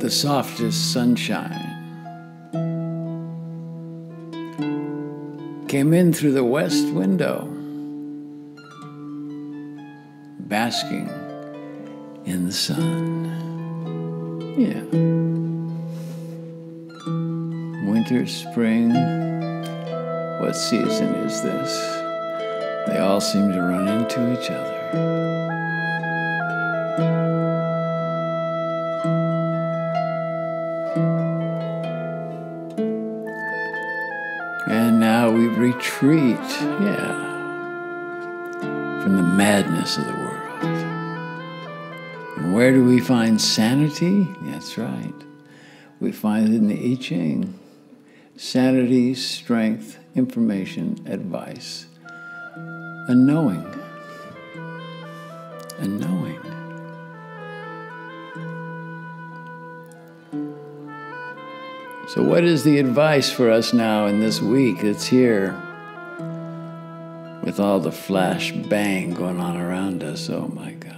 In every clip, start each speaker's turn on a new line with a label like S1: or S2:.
S1: the softest sunshine came in through the west window, basking in the sun. Yeah. Winter, spring, what season is this? They all seem to run into each other. And now we retreat, from the madness of the world. And where do we find sanity? That's right. We find it in the I Ching. Sanity, strength, information, advice. A knowing. A knowing. So what is the advice for us now in this week that's here with all the flash bang going on around us? Oh my God.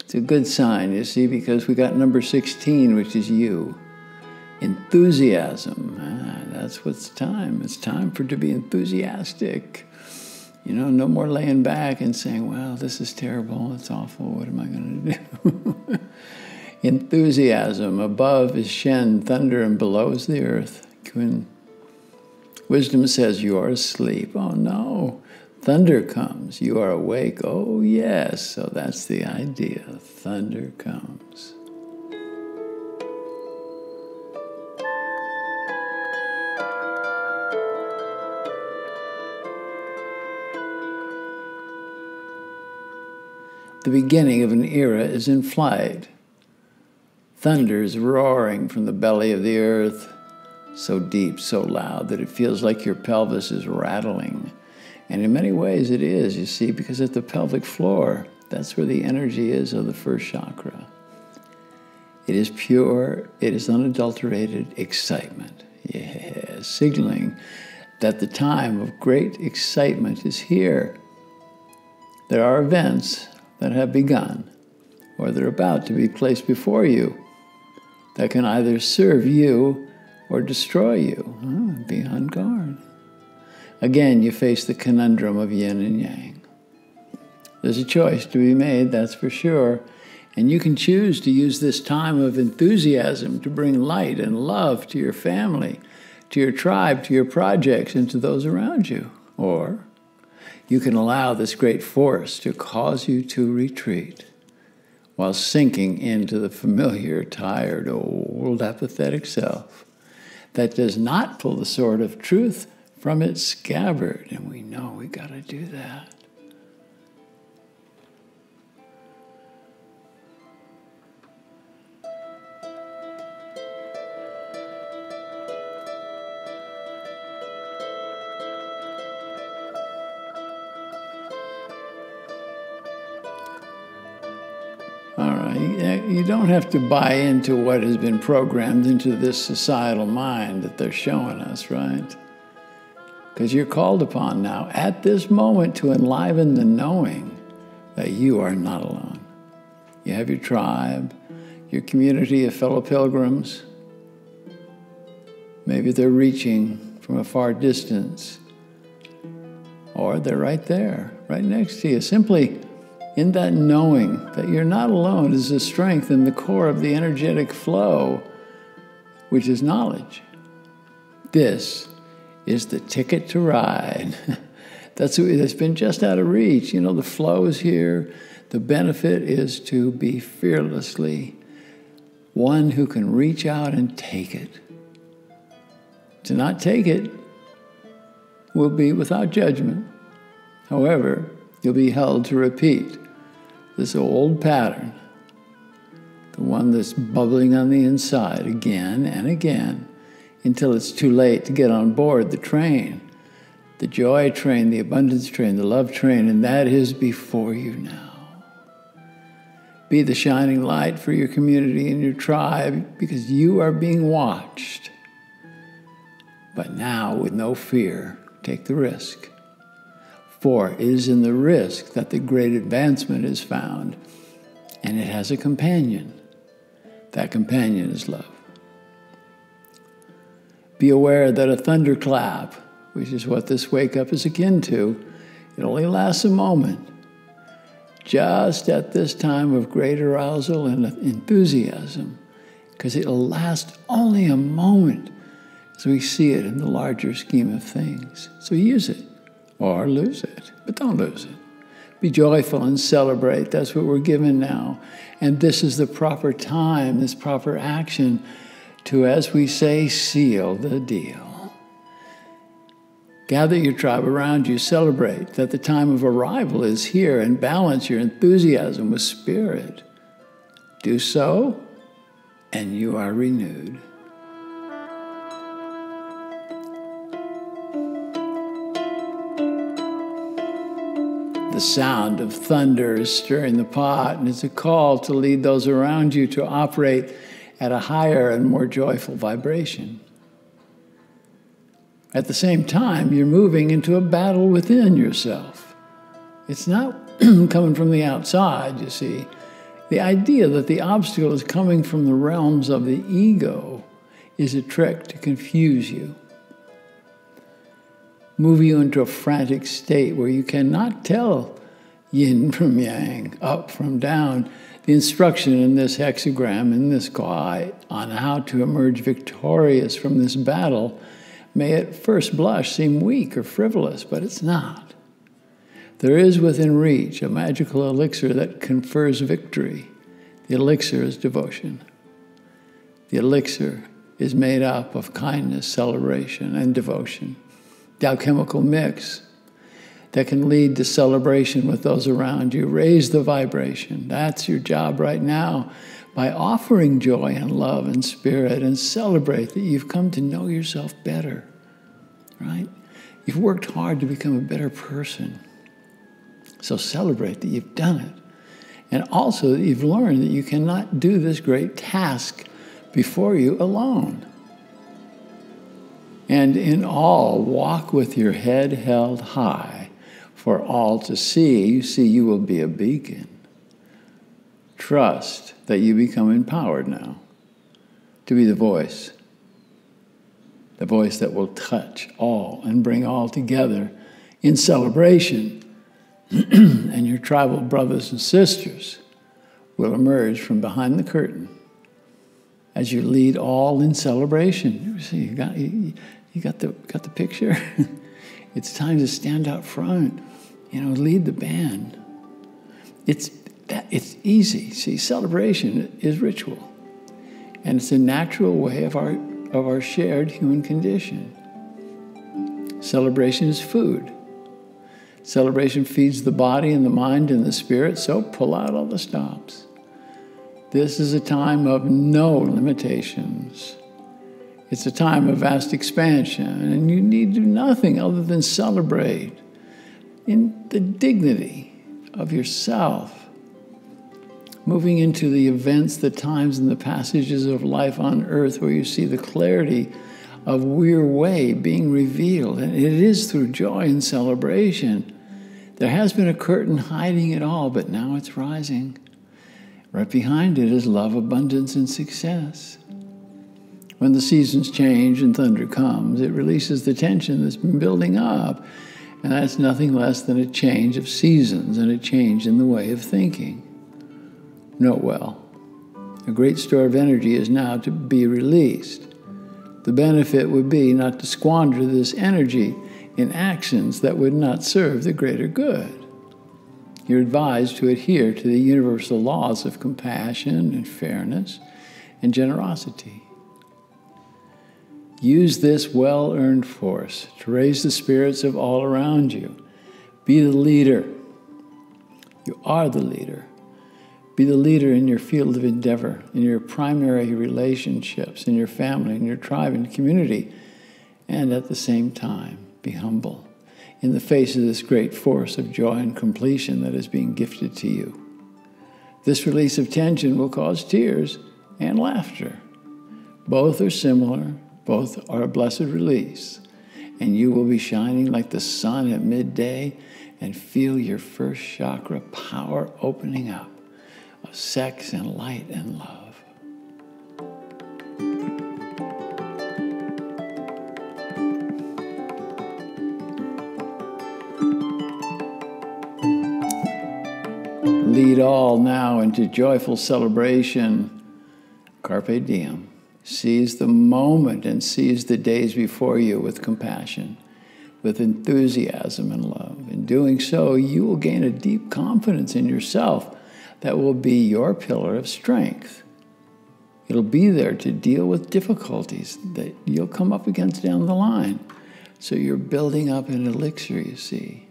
S1: It's a good sign, you see, because we got number 16, which is you. Enthusiasm. That's what's time. It's time to be enthusiastic. You know, no more laying back and saying, well, this is terrible, it's awful, what am I going to do? Enthusiasm. Above is Shen, thunder, and below is the earth. When wisdom says you are asleep, oh no. Thunder comes, you are awake, oh yes. So that's the idea, thunder comes. The beginning of an era is in flight. Thunder is roaring from the belly of the earth, so deep, so loud that it feels like your pelvis is rattling. And in many ways it is, you see, because at the pelvic floor, that's where the energy is of the first chakra. It is pure, it is unadulterated excitement. Yes, signaling that the time of great excitement is here. There are events that have begun, or they're about to be placed before you, that can either serve you or destroy you. Be on guard. Again, you face the conundrum of yin and yang. There's a choice to be made, that's for sure. And you can choose to use this time of enthusiasm to bring light and love to your family, to your tribe, to your projects, and to those around you. Or you can allow this great force to cause you to retreat while sinking into the familiar, tired, old, apathetic self that does not pull the sword of truth from its scabbard. And we know we got to do that. All right, you don't have to buy into what has been programmed into this societal mind that they're showing us, right? Because you're called upon now, at this moment, to enliven the knowing that you are not alone. You have your tribe, your community of fellow pilgrims. Maybe they're reaching from a far distance, or they're right there, right next to you. Simply in that knowing that you're not alone is the strength in the core of the energetic flow, which is knowledge. This is the ticket to ride. That's been just out of reach. You know, the flow is here. The benefit is to be fearlessly one who can reach out and take it. To not take it will be without judgment. However, you'll be held to repeat this old pattern, the one that's bubbling on the inside again and again, until it's too late to get on board the train, the joy train, the abundance train, the love train, and that is before you now. Be the shining light for your community and your tribe, because you are being watched. But now, with no fear, take the risk. For it is in the risk that the great advancement is found. and it has a companion. That companion is love. Be aware that a thunderclap, which is what this wake-up is akin to, it only lasts a moment. Just at this time of great arousal and enthusiasm, because it'll last only a moment as we see it in the larger scheme of things. So use it, or lose it, but don't lose it. Be joyful and celebrate. That's what we're given now. And this is the proper time, this proper action to, as we say, seal the deal. Gather your tribe around you, celebrate that the time of arrival is here, and balance your enthusiasm with spirit. Do so, and you are renewed. The sound of thunder is stirring the pot, and it's a call to lead those around you to operate at a higher and more joyful vibration. At the same time, you're moving into a battle within yourself. It's not coming from the outside, you see. The idea that the obstacle is coming from the realms of the ego is a trick to confuse you, move you into a frantic state where you cannot tell yin from yang, up from down. The instruction in this hexagram, in this guide, on how to emerge victorious from this battle may at first blush seem weak or frivolous, but it's not. There is within reach a magical elixir that confers victory. The elixir is devotion. The elixir is made up of kindness, celebration, and devotion. The alchemical mix that can lead to celebration with those around you. Raise the vibration. That's your job right now, by offering joy and love and spirit, and celebrate that you've come to know yourself better, right? You've worked hard to become a better person. So celebrate that you've done it. And also that you've learned that you cannot do this great task before you alone. And in all, walk with your head held high for all to see. You see, you will be a beacon. Trust that you become empowered now to be the voice that will touch all and bring all together in celebration. And your tribal brothers and sisters will emerge from behind the curtain as you lead all in celebration. You see, you got the picture? It's time to stand out front, lead the band. It's easy. See, celebration is ritual, and it's a natural way of our shared human condition. Celebration is food. Celebration feeds the body and the mind and the spirit, so pull out all the stops. This is a time of no limitations. It's a time of vast expansion, and you need to do nothing other than celebrate in the dignity of yourself, moving into the events, the times, and the passages of life on earth where you see the clarity of your way being revealed. And it is through joy and celebration. There has been a curtain hiding it all, but now it's rising. Right behind it is love, abundance, and success. When the seasons change and thunder comes, it releases the tension that's been building up. And that's nothing less than a change of seasons and a change in the way of thinking. Note well, a great store of energy is now to be released. The benefit would be not to squander this energy in actions that would not serve the greater good. You're advised to adhere to the universal laws of compassion and fairness and generosity. Use this well-earned force to raise the spirits of all around you. Be the leader. You are the leader. Be the leader in your field of endeavor, in your primary relationships, in your family, in your tribe and community. And at the same time, be humble in the face of this great force of joy and completion that is being gifted to you. This release of tension will cause tears and laughter. Both are similar. Both are a blessed release. And you will be shining like the sun at midday and feel your first chakra power opening up. A sex and light and love. Lead all now into joyful celebration. Carpe diem. Seize the moment and seize the days before you with compassion, with enthusiasm and love. In doing so, you will gain a deep confidence in yourself that will be your pillar of strength. It'll be there to deal with difficulties that you'll come up against down the line. So you're building up an elixir, you see.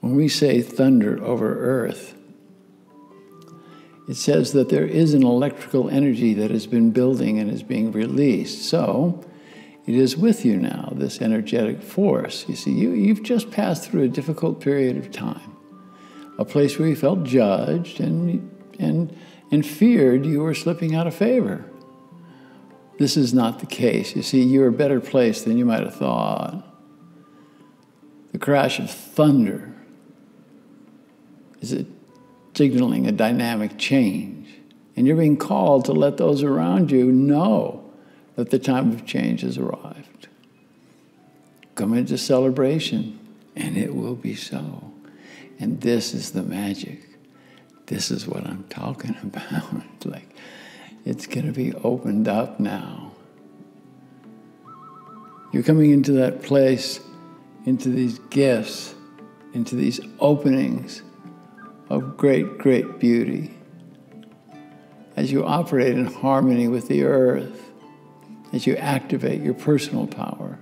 S1: When we say thunder over earth, it says that there is an electrical energy that has been building and is being released. So it is with you now, this energetic force. You see, you've just passed through a difficult period of time, a place where you felt judged and feared you were slipping out of favor. This is not the case. You see, you're a better place than you might have thought. The crash of thunder is signaling a dynamic change. And you're being called to let those around you know that the time of change has arrived. Come into celebration, and it will be so. And this is the magic. This is what I'm talking about. Like, it's going to be opened up now. You're coming into that place, into these gifts, into these openings of great, great beauty. As you operate in harmony with the earth, as you activate your personal power,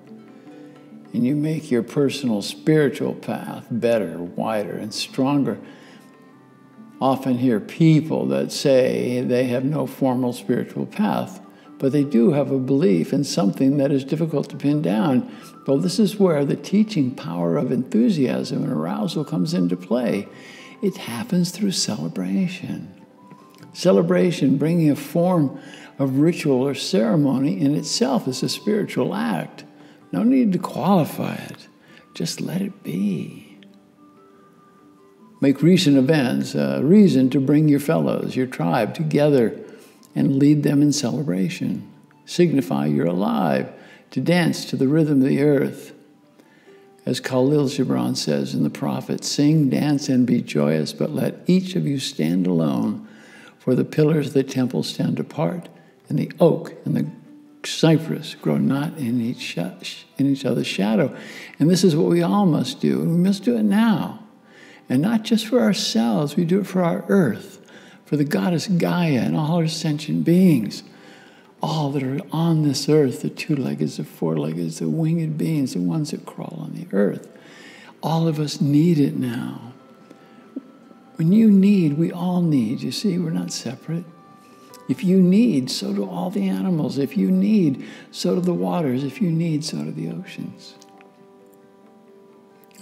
S1: and you make your personal spiritual path better, wider, and stronger. Often hear people that say they have no formal spiritual path, but they do have a belief in something that is difficult to pin down. Well, this is where the teaching power of enthusiasm and arousal comes into play. It happens through celebration. Celebration, bringing a form of ritual or ceremony in itself is a spiritual act. No need to qualify it. Just let it be. Make recent events a reason to bring your fellows, your tribe together and lead them in celebration. Signify you're alive, to dance to the rhythm of the earth. As Khalil Gibran says in the Prophet, sing, dance, and be joyous, but let each of you stand alone, for the pillars of the temple stand apart, and the oak and the cypress grow not in each other's shadow. And this is what we all must do, and we must do it now. And not just for ourselves, we do it for our earth, for the goddess Gaia and all her sentient beings, all that are on this earth, the two-legged, the four-legged, the winged beings, the ones that crawl on the earth. All of us need it now. When you need, we all need. You see, we're not separate. If you need, so do all the animals. If you need, so do the waters. If you need, so do the oceans.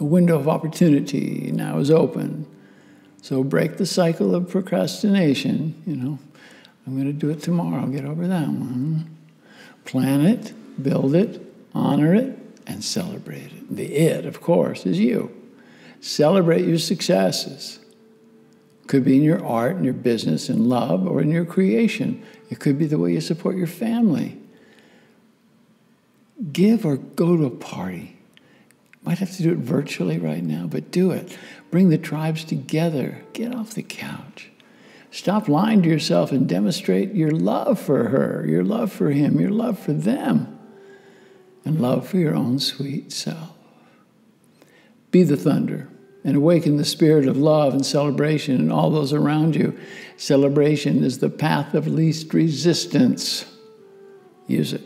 S1: A window of opportunity now is open. So break the cycle of procrastination. I'm going to do it tomorrow. I'll get over that one. Plan it, build it, honor it, and celebrate it. The it, of course, is you. Celebrate your successes. Could be in your art, in your business, in love, or in your creation. It could be the way you support your family. Give or go to a party. Might have to do it virtually right now, but do it. Bring the tribes together. Get off the couch. Stop lying to yourself and demonstrate your love for her, your love for him, your love for them, and love for your own sweet self. Be the thunder and awaken the spirit of love and celebration in all those around you. Celebration is the path of least resistance. Use it.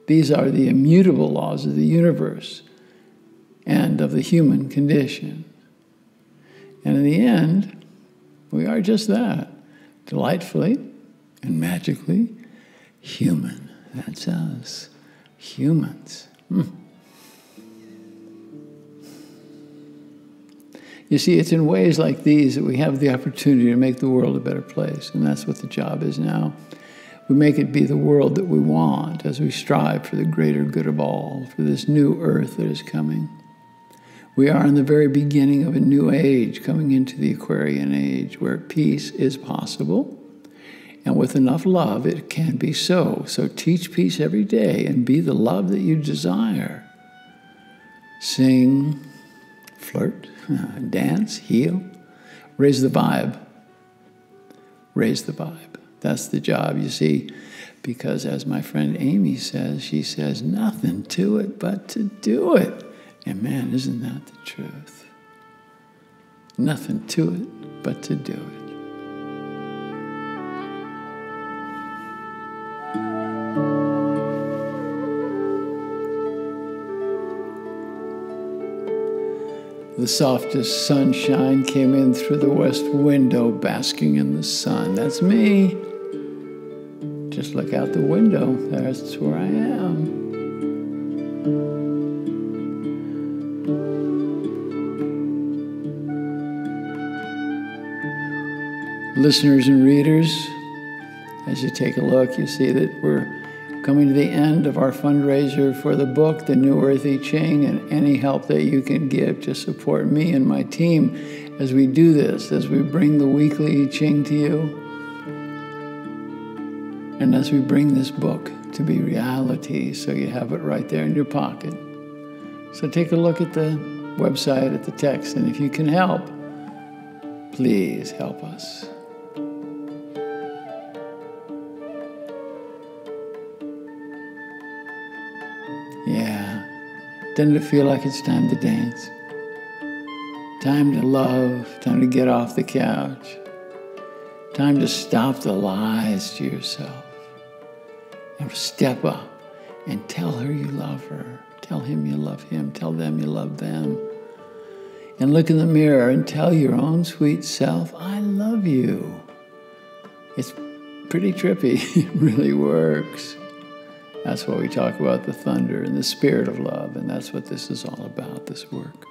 S1: These are the immutable laws of the universe and of the human condition. And in the end, we are just that, delightfully and magically human. That's us, humans. You see, it's in ways like these that we have the opportunity to make the world a better place, and that's what the job is now. We make it be the world that we want as we strive for the greater good of all, for this new earth that is coming. We are in the very beginning of a new age, coming into the Aquarian age, where peace is possible. And with enough love, it can be so. So teach peace every day and be the love that you desire. Sing, flirt, dance, heal, raise the vibe. Raise the vibe. That's the job, you see, because as my friend Amy says, she says, nothing to it but to do it. And man, isn't that the truth? Nothing to it but to do it. The softest sunshine came in through the west window, basking in the sun. That's me. Just look out the window. That's where I am. Listeners and readers, as you take a look, you see that we're coming to the end of our fundraiser for the book, The New EARTH I Ching, and any help that you can give to support me and my team as we do this, as we bring the weekly I Ching to you, and as we bring this book to be reality so you have it right there in your pocket. So take a look at the website, at the text, and if you can help, please help us. Yeah, doesn't it feel like it's time to dance? Time to love, time to get off the couch. Time to stop the lies to yourself. And step up and tell her you love her. Tell him you love him. Tell them you love them. And look in the mirror and tell your own sweet self, I love you. It's pretty trippy. It really works. That's why we talk about the thunder and the spirit of love, and that's what this is all about, this work.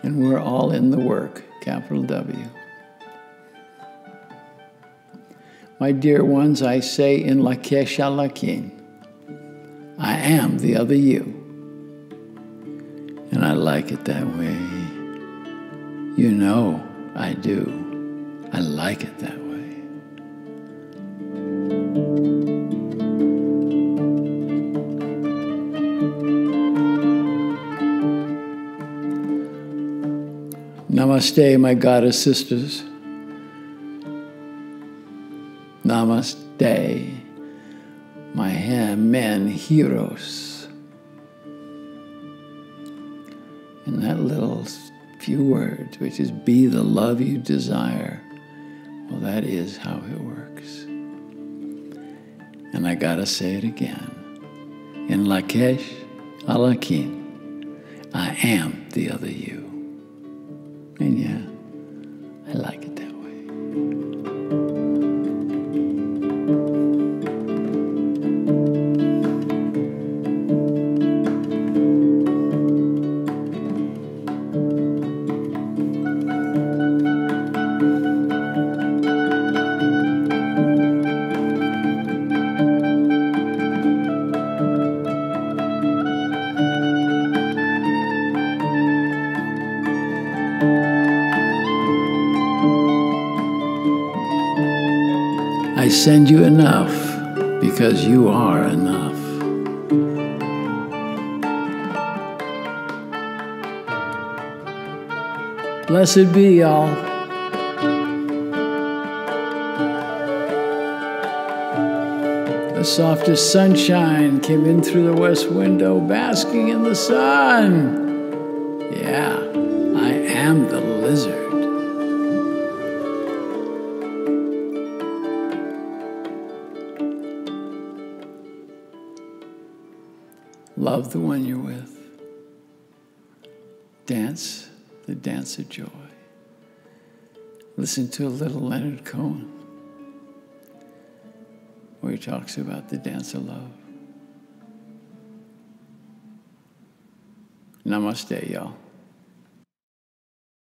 S1: And we're all in the work, capital W. My dear ones, I say in Lakesh Alakin, I am the other you. And I like it that way. You know I do. I like it that way. Namaste, my goddess sisters. Namaste, my men heroes. And that little few words, which is be the love you desire, well, that is how it works. And I gotta say it again. In Lakesh Alakin, I am the other you. And yeah, I like it that way. I send you enough because you are enough. Blessed be, y'all. The softest sunshine came in through the west window, basking in the sun. Yeah, I am the lizard. Love the one you're with. Dance the dance of joy. Listen to a little Leonard Cohen where he talks about the dance of love. Namaste, y'all.